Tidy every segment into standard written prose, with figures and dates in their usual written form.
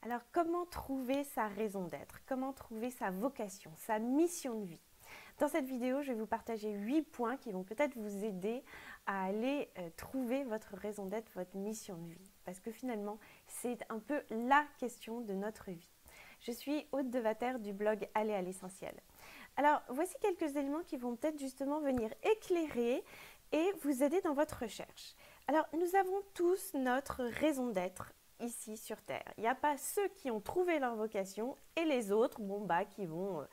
Alors, comment trouver sa raison d'être? Comment trouver sa vocation, sa mission de vie? Dans cette vidéo, je vais vous partager 8 points qui vont peut-être vous aider à aller trouver votre raison d'être, votre mission de vie. Parce que finalement, c'est un peu la question de notre vie. Je suis Aude Devater du blog Aller à l'essentiel. Alors, voici quelques éléments qui vont peut-être justement venir éclairer et vous aider dans votre recherche. Alors, nous avons tous notre raison d'être ici sur Terre. Il n'y a pas ceux qui ont trouvé leur vocation et les autres, qui vont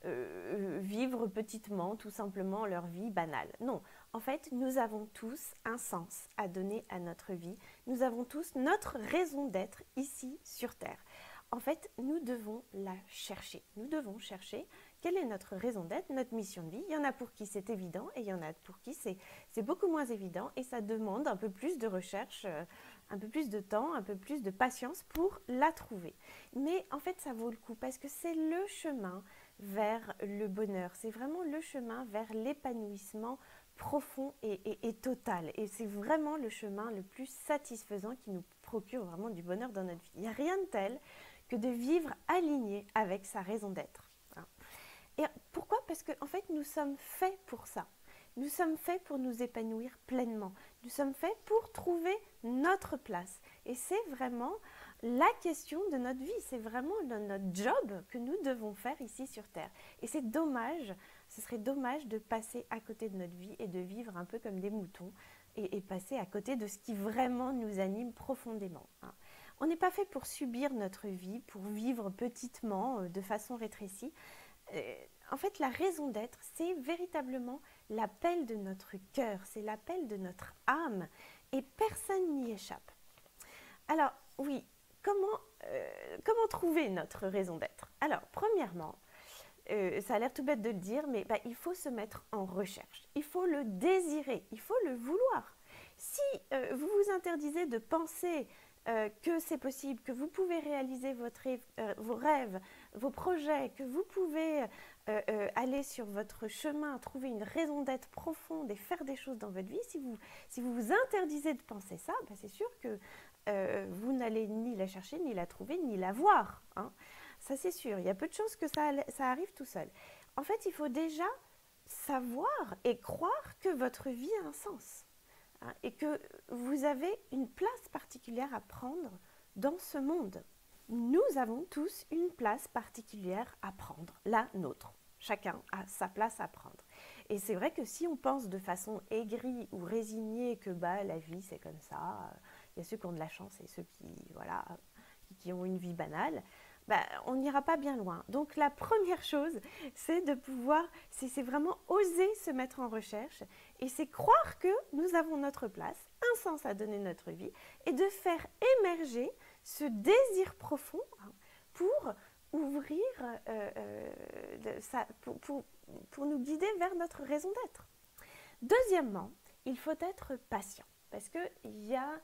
vivre petitement, tout simplement leur vie banale. Non, en fait, nous avons tous un sens à donner à notre vie. Nous avons tous notre raison d'être ici sur Terre. En fait, nous devons la chercher. Nous devons chercher quelle est notre raison d'être, notre mission de vie. Il y en a pour qui c'est évident et il y en a pour qui c'est beaucoup moins évident et ça demande un peu plus de recherche, un peu plus de temps, un peu plus de patience pour la trouver. Mais en fait, ça vaut le coup parce que c'est le chemin vers le bonheur. C'est vraiment le chemin vers l'épanouissement profond et total. Et c'est vraiment le chemin le plus satisfaisant qui nous procure vraiment du bonheur dans notre vie. Il n'y a rien de tel que de vivre aligné avec sa raison d'être. Et pourquoi? Parce qu'en fait, nous sommes faits pour ça. Nous sommes faits pour nous épanouir pleinement. Nous sommes faits pour trouver notre place. Et c'est vraiment la question de notre vie. C'est vraiment notre job que nous devons faire ici sur Terre. Et c'est dommage, ce serait dommage de passer à côté de notre vie et de vivre un peu comme des moutons et passer à côté de ce qui vraiment nous anime profondément. On n'est pas fait pour subir notre vie, pour vivre petitement, de façon rétrécie. En fait, la raison d'être, c'est véritablement l'appel de notre cœur, c'est l'appel de notre âme, et personne n'y échappe. Alors, oui, comment trouver notre raison d'être? Alors, premièrement, ça a l'air tout bête de le dire, mais il faut se mettre en recherche. Il faut le désirer, il faut le vouloir. Si vous vous interdisez de penser que c'est possible, que vous pouvez réaliser vos rêves, vos projets, que vous pouvez aller sur votre chemin, trouver une raison d'être profonde et faire des choses dans votre vie, si vous vous interdisez de penser ça, c'est sûr que vous n'allez ni la chercher, ni la trouver, ni la voir. Ça, c'est sûr. Il y a peu de chances que ça arrive tout seul. En fait, il faut déjà savoir et croire que votre vie a un sens. Et que vous avez une place particulière à prendre dans ce monde. Nous avons tous une place particulière à prendre, la nôtre. Chacun a sa place à prendre. Et c'est vrai que si on pense de façon aigrie ou résignée que la vie c'est comme ça, il y a ceux qui ont de la chance et ceux qui ont une vie banale, on n'ira pas bien loin. Donc la première chose, c'est c'est vraiment oser se mettre en recherche et c'est croire que nous avons notre place, un sens à donner à notre vie et de faire émerger ce désir profond pour ouvrir, pour nous guider vers notre raison d'être. Deuxièmement, il faut être patient parce qu'il y a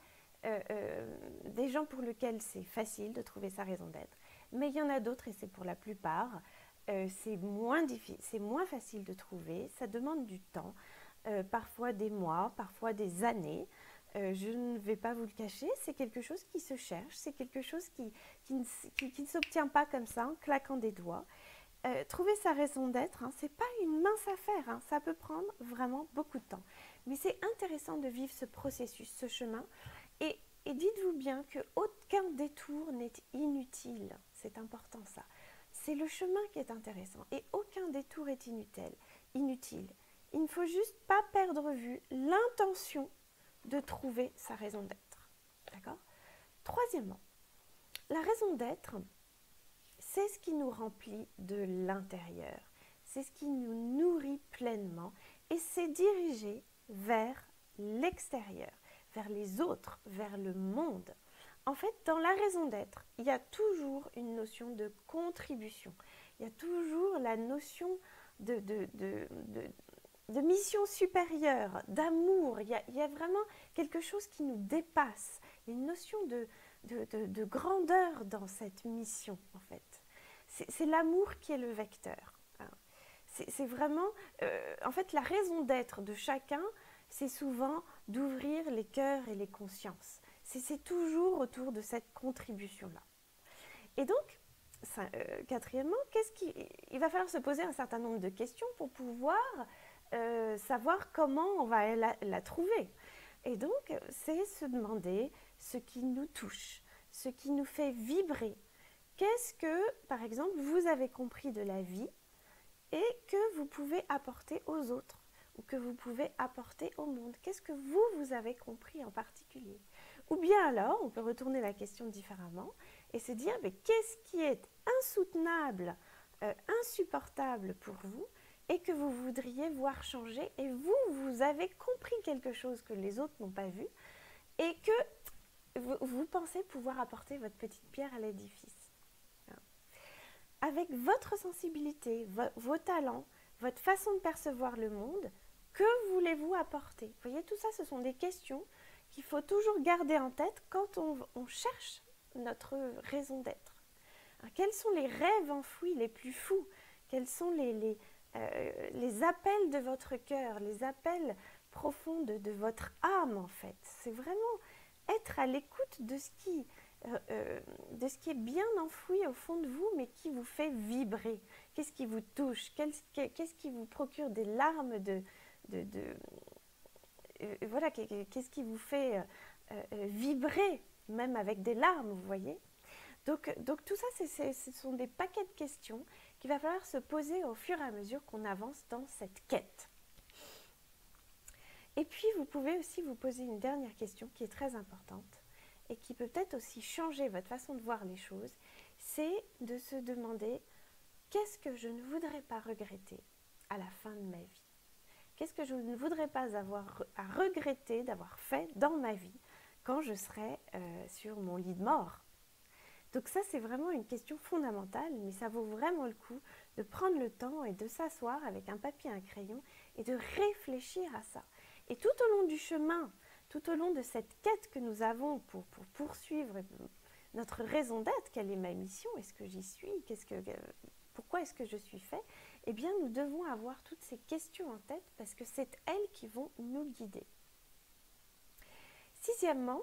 des gens pour lesquels c'est facile de trouver sa raison d'être. Mais il y en a d'autres, et c'est pour la plupart, c'est moins facile de trouver, ça demande du temps, parfois des mois, parfois des années. Je ne vais pas vous le cacher, c'est quelque chose qui se cherche, c'est quelque chose qui ne s'obtient pas comme ça, en claquant des doigts. Trouver sa raison d'être, c'est pas une mince affaire, ça peut prendre vraiment beaucoup de temps. Mais c'est intéressant de vivre ce processus, ce chemin, et dites-vous bien qu'aucun détour n'est inutile. C'est important ça. C'est le chemin qui est intéressant et aucun détour est inutile. Il ne faut juste pas perdre vue l'intention de trouver sa raison d'être. D'accord? Troisièmement, la raison d'être, c'est ce qui nous remplit de l'intérieur. C'est ce qui nous nourrit pleinement et c'est dirigé vers l'extérieur, vers les autres, vers le monde. En fait, dans la raison d'être, il y a toujours une notion de contribution. Il y a toujours la notion de mission supérieure, d'amour. Il y a vraiment quelque chose qui nous dépasse. Il y a une notion de grandeur dans cette mission, en fait. C'est l'amour qui est le vecteur. C'est vraiment... en fait, la raison d'être de chacun, c'est souvent d'ouvrir les cœurs et les consciences. C'est toujours autour de cette contribution-là. Et donc, quatrièmement, il va falloir se poser un certain nombre de questions pour pouvoir savoir comment on va la trouver. Et donc, c'est se demander ce qui nous touche, ce qui nous fait vibrer. Qu'est-ce que, par exemple, vous avez compris de la vie et que vous pouvez apporter aux autres ou que vous pouvez apporter au monde? Qu'est-ce que vous avez compris en particulier? Ou bien alors, on peut retourner la question différemment et se dire, mais qu'est-ce qui est insoutenable, insupportable pour vous et que vous voudriez voir changer, et vous avez compris quelque chose que les autres n'ont pas vu et que vous pensez pouvoir apporter votre petite pierre à l'édifice. Avec votre sensibilité, vos talents, votre façon de percevoir le monde, que voulez-vous apporter? Vous voyez, tout ça, ce sont des questions qu'il faut toujours garder en tête quand on cherche notre raison d'être. Quels sont les rêves enfouis les plus fous? Quels sont les appels de votre cœur, les appels profonds de votre âme, en fait? C'est vraiment être à l'écoute de ce qui est bien enfoui au fond de vous, mais qui vous fait vibrer. Qu'est-ce qui vous touche? Qu'est-ce qui vous procure des larmes voilà, qu'est-ce qui vous fait vibrer, même avec des larmes, vous voyez? Donc tout ça, ce sont des paquets de questions qu'il va falloir se poser au fur et à mesure qu'on avance dans cette quête. Et puis, vous pouvez aussi vous poser une dernière question qui est très importante et qui peut peut-être aussi changer votre façon de voir les choses, c'est de se demander qu'est-ce que je ne voudrais pas regretter à la fin de ma vie? Qu'est-ce que je ne voudrais pas avoir à regretter d'avoir fait dans ma vie quand je serai sur mon lit de mort? Donc ça, c'est vraiment une question fondamentale, mais ça vaut vraiment le coup de prendre le temps et de s'asseoir avec un papier et un crayon et de réfléchir à ça. Et tout au long du chemin, tout au long de cette quête que nous avons pour poursuivre notre raison d'être, quelle est ma mission, est-ce que j'y suis, pourquoi est-ce que je suis fait, eh bien nous devons avoir toutes ces questions en tête parce que c'est elles qui vont nous guider. Sixièmement,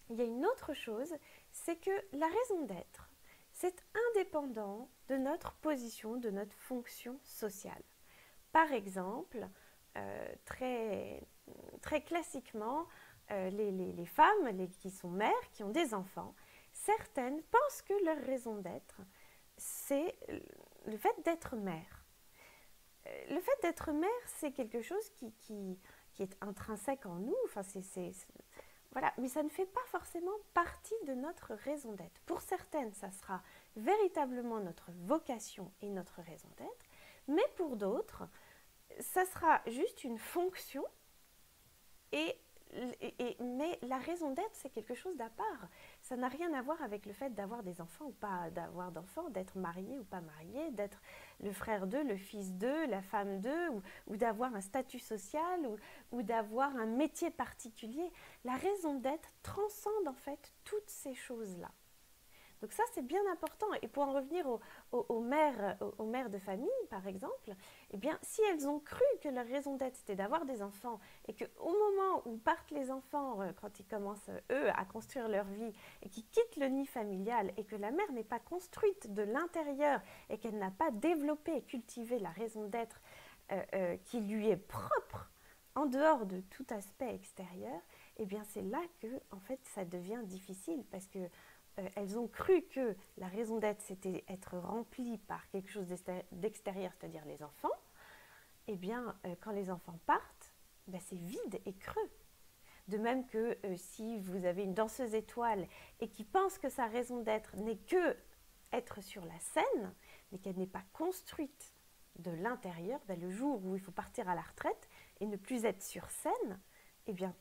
il y a une autre chose, c'est que la raison d'être, c'est indépendant de notre position, de notre fonction sociale. Par exemple, très classiquement, les femmes qui sont mères, qui ont des enfants, certaines pensent que leur raison d'être, c'est le fait d'être mère. Le fait d'être mère, c'est quelque chose qui est intrinsèque en nous, enfin, voilà, mais ça ne fait pas forcément partie de notre raison d'être. Pour certaines, ça sera véritablement notre vocation et notre raison d'être, mais pour d'autres, ça sera juste une fonction, mais la raison d'être, c'est quelque chose d'à part. Ça n'a rien à voir avec le fait d'avoir des enfants ou pas d'avoir d'enfants, d'être marié ou pas marié, d'être le frère d'eux, le fils d'eux, la femme d'eux, ou d'avoir un statut social, ou d'avoir un métier particulier. La raison d'être transcende en fait toutes ces choses-là. Donc ça, c'est bien important. Et pour en revenir aux mères de famille, par exemple, eh bien, si elles ont cru que leur raison d'être, c'était d'avoir des enfants, et qu'au moment où partent les enfants, quand ils commencent, eux, à construire leur vie, et qu'ils quittent le nid familial, et que la mère n'est pas construite de l'intérieur, et qu'elle n'a pas développé et cultivé la raison d'être qui lui est propre, en dehors de tout aspect extérieur, eh bien, c'est là que, en fait, ça devient difficile, parce que elles ont cru que la raison d'être, c'était être remplie par quelque chose d'extérieur, c'est-à-dire les enfants. Eh bien, quand les enfants partent, ben, c'est vide et creux. De même que si vous avez une danseuse étoile et qui pense que sa raison d'être n'est que être sur la scène, mais qu'elle n'est pas construite de l'intérieur, ben, le jour où il faut partir à la retraite et ne plus être sur scène, eh bien,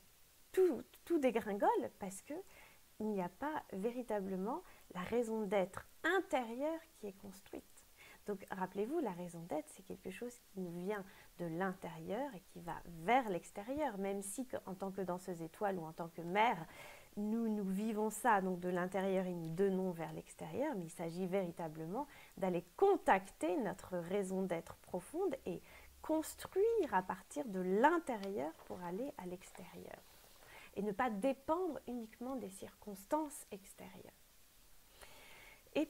tout dégringole parce que il n'y a pas véritablement la raison d'être intérieure qui est construite. Donc rappelez-vous, la raison d'être, c'est quelque chose qui nous vient de l'intérieur et qui va vers l'extérieur, même si en tant que danseuse étoile ou en tant que mère, nous vivons ça donc de l'intérieur et nous donnons vers l'extérieur, mais il s'agit véritablement d'aller contacter notre raison d'être profonde et construire à partir de l'intérieur pour aller à l'extérieur. Et ne pas dépendre uniquement des circonstances extérieures. Et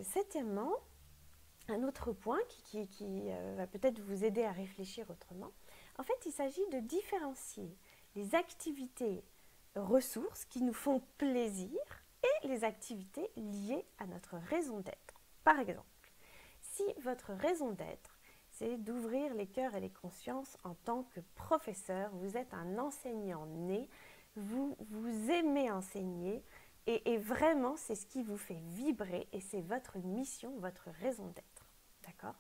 septièmement, un autre point qui va peut-être vous aider à réfléchir autrement, en fait, il s'agit de différencier les activités ressources qui nous font plaisir et les activités liées à notre raison d'être. Par exemple, si votre raison d'être, c'est d'ouvrir les cœurs et les consciences en tant que professeur, vous êtes un enseignant né, vous aimez enseigner et vraiment c'est ce qui vous fait vibrer et c'est votre mission, votre raison d'être. D'accord ?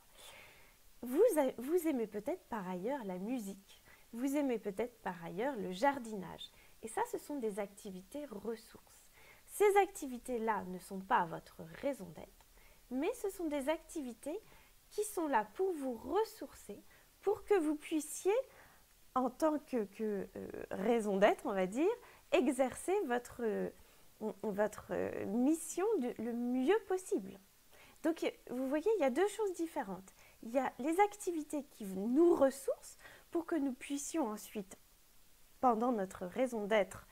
Vous aimez peut-être par ailleurs la musique, vous aimez peut-être par ailleurs le jardinage. Et ça, ce sont des activités ressources. Ces activités-là ne sont pas votre raison d'être, mais ce sont des activités qui sont là pour vous ressourcer, pour que vous puissiez, en tant que raison d'être, on va dire, exercer votre mission le mieux possible. Donc, vous voyez, il y a deux choses différentes. Il y a les activités qui nous ressourcent pour que nous puissions ensuite, pendant notre raison d'être,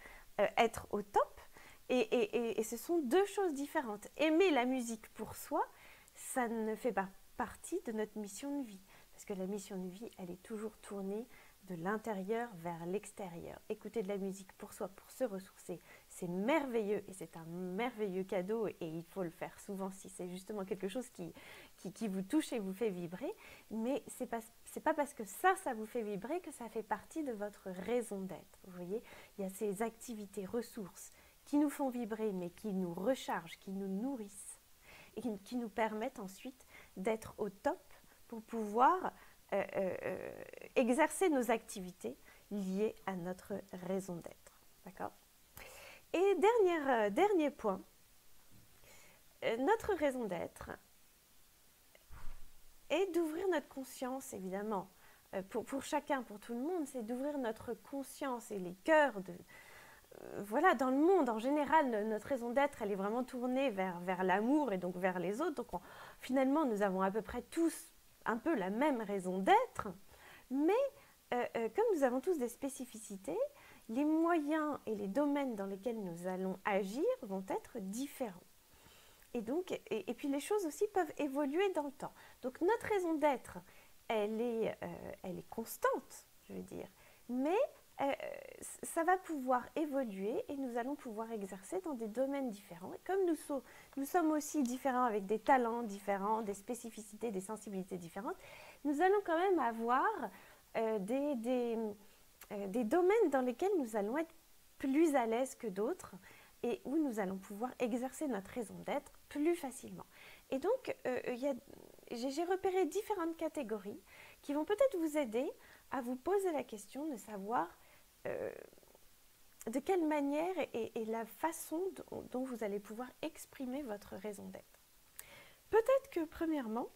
être au top. Et ce sont deux choses différentes. Aimer la musique pour soi, ça ne fait pas partie de notre mission de vie. Parce que la mission de vie, elle est toujours tournée de l'intérieur vers l'extérieur. Écouter de la musique pour soi, pour se ressourcer, c'est merveilleux et c'est un merveilleux cadeau et il faut le faire souvent si c'est justement quelque chose qui vous touche et vous fait vibrer. Mais c'est pas parce que ça vous fait vibrer que ça fait partie de votre raison d'être. Vous voyez, il y a ces activités ressources qui nous font vibrer mais qui nous rechargent, qui nous nourrissent et qui nous permettent ensuite d'être au top pour pouvoir exercer nos activités liées à notre raison d'être. D'accord ? Et dernier point, notre raison d'être est d'ouvrir notre conscience, évidemment. Pour chacun, pour tout le monde, c'est d'ouvrir notre conscience et les cœurs voilà, dans le monde, en général, notre raison d'être, elle est vraiment tournée vers l'amour et donc vers les autres. Donc, finalement, nous avons à peu près tous un peu la même raison d'être, mais comme nous avons tous des spécificités, les moyens et les domaines dans lesquels nous allons agir vont être différents. Et donc, et puis les choses aussi peuvent évoluer dans le temps. Donc notre raison d'être, elle est constante, je veux dire, mais ça va pouvoir évoluer et nous allons pouvoir exercer dans des domaines différents. Et comme nous sommes aussi différents avec des talents différents, des spécificités, des sensibilités différentes, nous allons quand même avoir des domaines dans lesquels nous allons être plus à l'aise que d'autres et où nous allons pouvoir exercer notre raison d'être plus facilement. Et donc, j'ai repéré différentes catégories qui vont peut-être vous aider à vous poser la question de savoir de quelle manière et la façon dont vous allez pouvoir exprimer votre raison d'être. Peut-être que premièrement,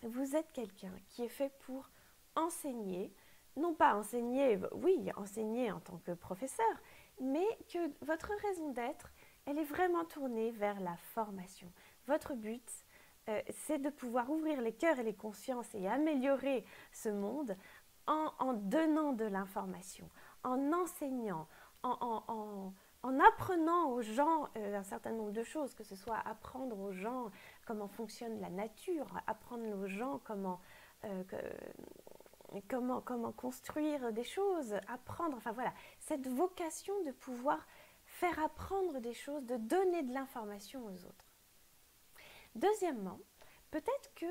vous êtes quelqu'un qui est fait pour enseigner, non pas enseigner, oui, enseigner en tant que professeur, mais que votre raison d'être, elle est vraiment tournée vers la formation. Votre but, c'est de pouvoir ouvrir les cœurs et les consciences et améliorer ce monde en donnant de l'information, en enseignant, en apprenant aux gens un certain nombre de choses, que ce soit apprendre aux gens comment fonctionne la nature, apprendre aux gens comment construire des choses, apprendre, enfin voilà, cette vocation de pouvoir faire apprendre des choses, de donner de l'information aux autres. Deuxièmement, peut-être que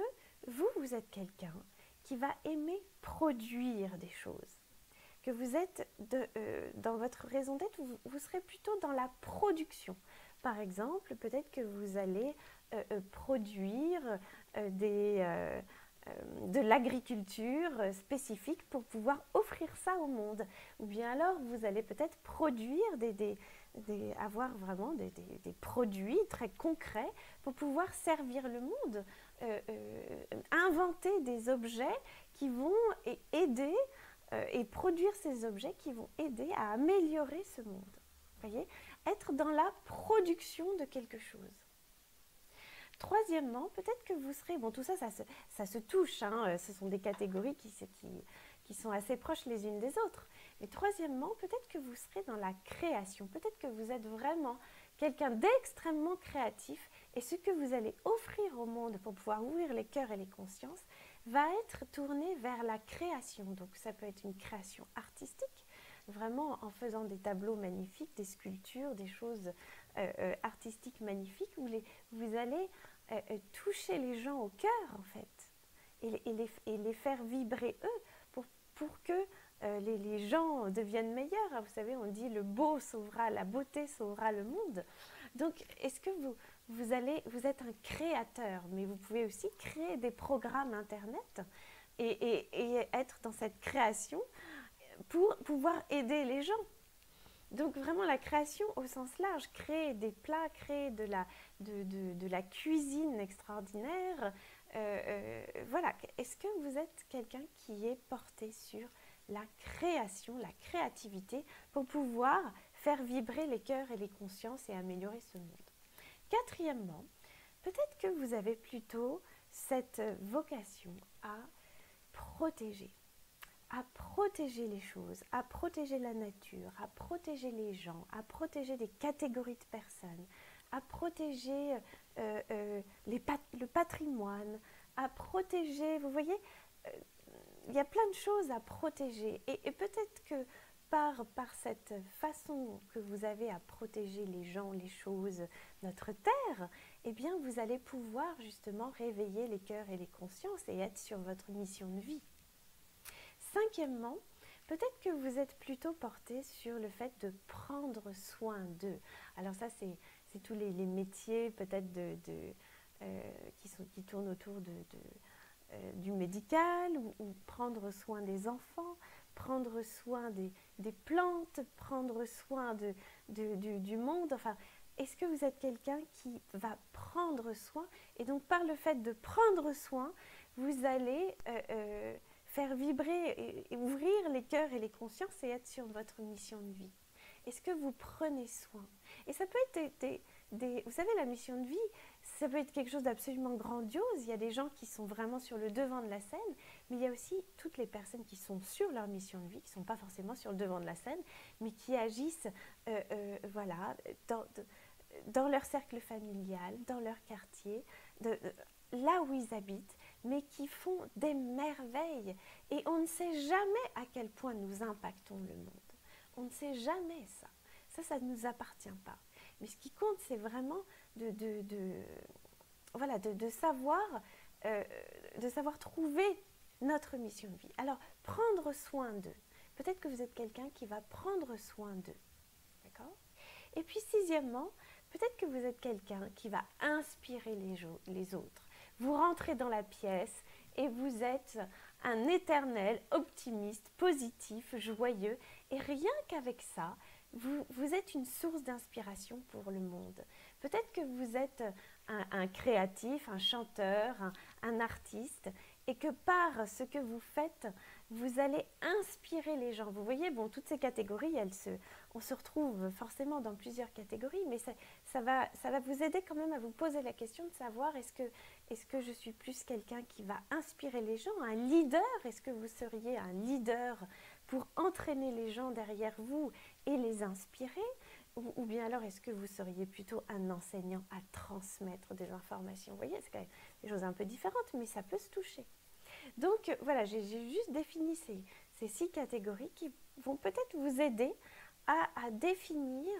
vous êtes quelqu'un qui va aimer produire des choses, que vous êtes dans votre raison d'être, vous serez plutôt dans la production. Par exemple, peut-être que vous allez produire de l'agriculture spécifique pour pouvoir offrir ça au monde. Ou bien alors, vous allez peut-être produire avoir vraiment des produits très concrets pour pouvoir servir le monde, inventer des objets qui vont aider et produire ces objets qui vont aider à améliorer ce monde. Vous voyez ? Être dans la production de quelque chose. Troisièmement, peut-être que vous serez... Bon, tout ça, ça se touche, hein, ce sont des catégories qui sont assez proches les unes des autres. Mais troisièmement, peut-être que vous serez dans la création. Peut-être que vous êtes vraiment quelqu'un d'extrêmement créatif Et ce que vous allez offrir au monde pour pouvoir ouvrir les cœurs et les consciences va être tourné vers la création. Donc ça peut être une création artistique, vraiment en faisant des tableaux magnifiques, des sculptures, des choses artistiques magnifiques, où vous allez toucher les gens au cœur en fait, et les faire vibrer eux, pour que les gens deviennent meilleurs. Vous savez, on dit le beau sauvera, la beauté sauvera le monde. Donc, est-ce que vous êtes un créateur, mais vous pouvez aussi créer des programmes Internet et être dans cette création pour pouvoir aider les gens. Donc vraiment la création au sens large, créer des plats, créer de la cuisine extraordinaire. Voilà, est-ce que vous êtes quelqu'un qui est porté sur la création, la créativité, pour pouvoir faire vibrer les cœurs et les consciences et améliorer ce monde? Quatrièmement, peut-être que vous avez plutôt cette vocation à protéger les choses, à protéger la nature, à protéger les gens, à protéger des catégories de personnes, à protéger le patrimoine, à protéger, vous voyez, il y a plein de choses à protéger. Et peut-être que par cette façon que vous avez à protéger les gens, les choses, notre terre, eh bien vous allez pouvoir justement réveiller les cœurs et les consciences et être sur votre mission de vie. Cinquièmement, peut-être que vous êtes plutôt porté sur le fait de prendre soin d'eux. Alors ça, c'est tous les métiers peut-être qui tournent autour du médical, ou prendre soin des enfants, prendre soin des plantes, prendre soin du monde. Enfin, est-ce que vous êtes quelqu'un qui va prendre soin? Et donc par le fait de prendre soin, vous allez faire vibrer et ouvrir les cœurs et les consciences et être sur votre mission de vie. Est-ce que vous prenez soin? Et ça peut être vous savez, la mission de vie, ça peut être quelque chose d'absolument grandiose. Il y a des gens qui sont vraiment sur le devant de la scène, mais il y a aussi toutes les personnes qui sont sur leur mission de vie, qui ne sont pas forcément sur le devant de la scène, mais qui agissent voilà, dans leur cercle familial, dans leur quartier, là où ils habitent, mais qui font des merveilles. Et on ne sait jamais à quel point nous impactons le monde. On ne sait jamais ça. Ça ne nous appartient pas. Mais ce qui compte, c'est vraiment de savoir trouver notre mission de vie. Alors, prendre soin d'eux. Peut-être que vous êtes quelqu'un qui va prendre soin d'eux. D'accord ? Et puis, sixièmement, peut-être que vous êtes quelqu'un qui va inspirer les autres. Vous rentrez dans la pièce et vous êtes un éternel optimiste, positif, joyeux. Et rien qu'avec ça, vous êtes une source d'inspiration pour le monde. Peut-être que vous êtes un créatif, un chanteur, un artiste, et que par ce que vous faites, vous allez inspirer les gens. Vous voyez, bon, toutes ces catégories, on se retrouve forcément dans plusieurs catégories, mais ça va vous aider quand même à vous poser la question de savoir est-ce que je suis plus quelqu'un qui va inspirer les gens, un leader? Est-ce que vous seriez un leader pour entraîner les gens derrière vous et les inspirer? Ou bien alors est-ce que vous seriez plutôt un enseignant à transmettre des informations? Vous voyez, c'est quand même des choses un peu différentes, mais ça peut se toucher. Donc voilà, j'ai juste défini ces 6 catégories qui vont peut-être vous aider à définir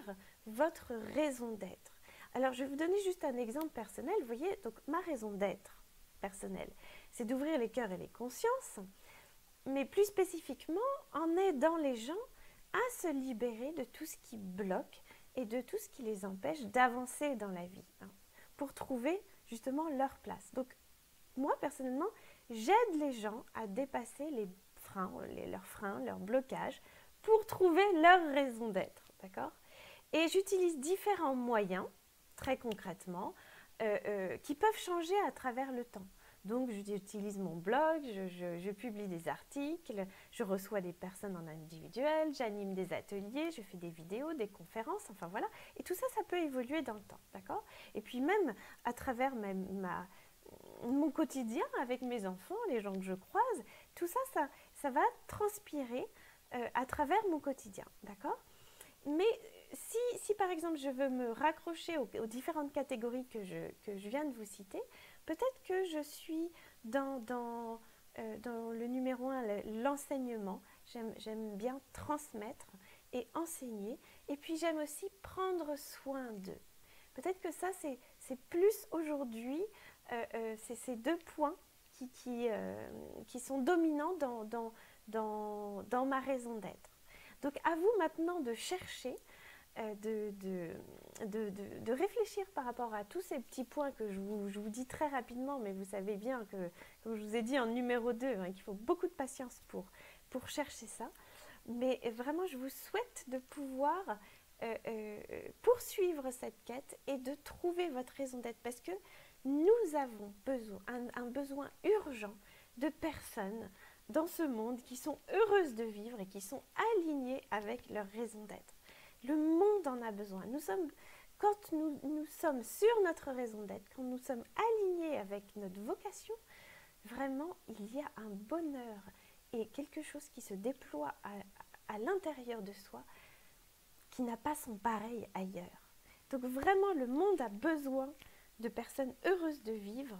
votre raison d'être. Alors je vais vous donner juste un exemple personnel. Vous voyez, donc ma raison d'être personnelle, c'est d'ouvrir les cœurs et les consciences, mais plus spécifiquement en aidant les gens à se libérer de tout ce qui bloque et de tout ce qui les empêche d'avancer dans la vie, pour trouver justement leur place. Donc moi personnellement, j'aide les gens à dépasser leurs freins, leurs blocages, pour trouver leur raison d'être, d'accord? Et j'utilise différents moyens, très concrètement, qui peuvent changer à travers le temps. Donc j'utilise mon blog, je publie des articles, je reçois des personnes en individuel, j'anime des ateliers, je fais des vidéos, des conférences, enfin voilà. Et tout ça, ça peut évoluer dans le temps, d'accord? Et puis même à travers mon quotidien avec mes enfants, les gens que je croise, tout ça, ça va transpirer à travers mon quotidien, d'accord? Mais si par exemple je veux me raccrocher aux différentes catégories que je viens de vous citer, peut-être que je suis dans le numéro 1, l'enseignement. J'aime bien transmettre et enseigner. Et puis j'aime aussi prendre soin d'eux. Peut-être que ça, c'est plus aujourd'hui, c'est ces deux points qui sont dominants dans ma raison d'être. Donc à vous maintenant de chercher, de réfléchir par rapport à tous ces petits points que je vous dis très rapidement, mais vous savez bien que, comme je vous ai dit en numéro 2, hein, qu'il faut beaucoup de patience pour chercher ça. Mais vraiment, je vous souhaite de pouvoir poursuivre cette quête et de trouver votre raison d'être, parce que nous avons un besoin urgent de personnes dans ce monde qui sont heureuses de vivre et qui sont alignées avec leur raison d'être. Le monde en a besoin. Quand nous sommes sur notre raison d'être, quand nous sommes alignés avec notre vocation, vraiment, il y a un bonheur et quelque chose qui se déploie à l'intérieur de soi qui n'a pas son pareil ailleurs. Donc vraiment, le monde a besoin de personnes heureuses de vivre,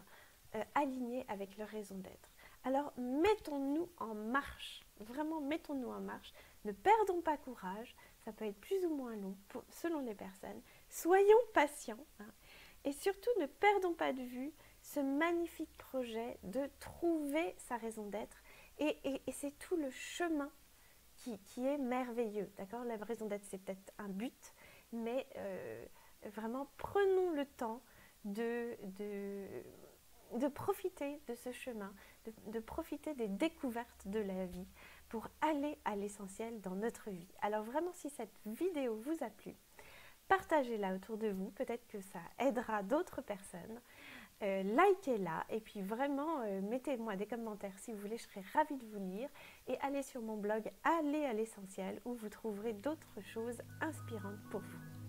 alignées avec leur raison d'être. Alors mettons-nous en marche, vraiment mettons-nous en marche, ne perdons pas courage, ça peut être plus ou moins long selon les personnes, soyons patients, hein, et surtout ne perdons pas de vue ce magnifique projet de trouver sa raison d'être, et c'est tout le chemin qui est merveilleux, d'accord? La raison d'être, c'est peut-être un but, mais vraiment prenons le temps de profiter de ce chemin, de profiter des découvertes de la vie pour aller à l'essentiel dans notre vie. Alors vraiment, si cette vidéo vous a plu, partagez-la autour de vous, peut-être que ça aidera d'autres personnes. Likez-la et puis vraiment mettez-moi des commentaires si vous voulez, je serai ravie de vous lire, et allez sur mon blog Aller à l'essentiel où vous trouverez d'autres choses inspirantes pour vous.